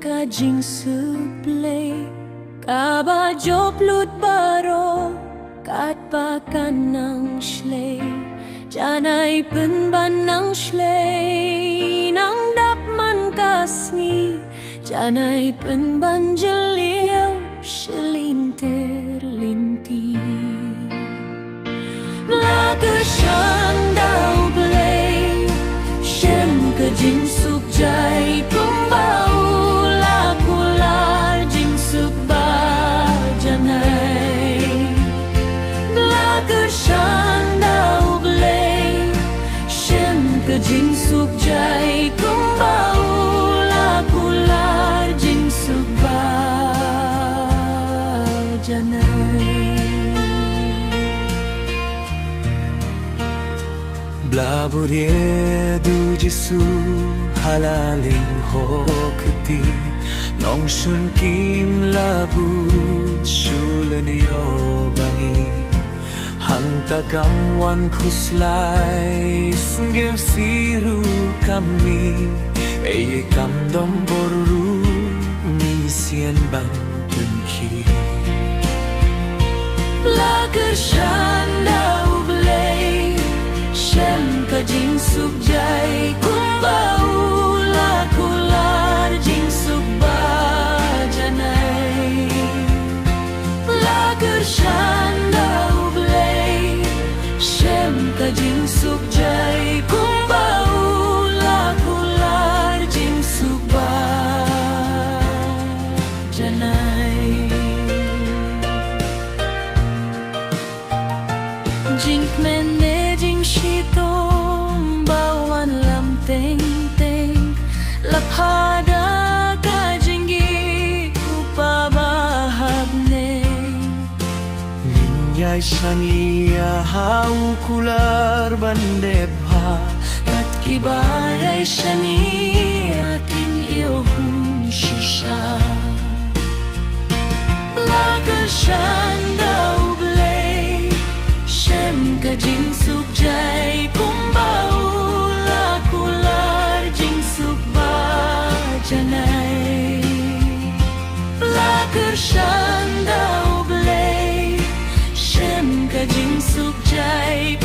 ka jing suple Kaba joplut baro Kat pa ka ng shlay Janay penban ng shlay Nang dapman kasni Janay penban jeliw Shilinter linti Blaga siyang daw blay Shem ka jing sukjay Kumbawula kular jing sukba janay Blaga siyang daw blay Shem ka jing sukjay Kumbawula kular jing sukba janay Blaburie du Jesu halaling hokti Nong shun kim labu shulan yo bangi Hang takang wan kuslay Sunggev siru kami Eye kam dom boru Ni sien bang tunki Lager shanda ublay Shem ka jing sukjay Kumbawula kular jing sukba janay Lager shanda ublay Shem ka jing sukjay Kumbawula kular jing sukba janay Jing mene jing shitong bawan lam teng teng Laphada ka jingi upabahab ne Ninyay shania hau kular bandebha Kat kibayay shani ating iyohun shisha Laga shanda ublay Shem ka jing sukjay Kumbawula kular jing sukba janay Lager shanda ublay Shem ka jing sukjay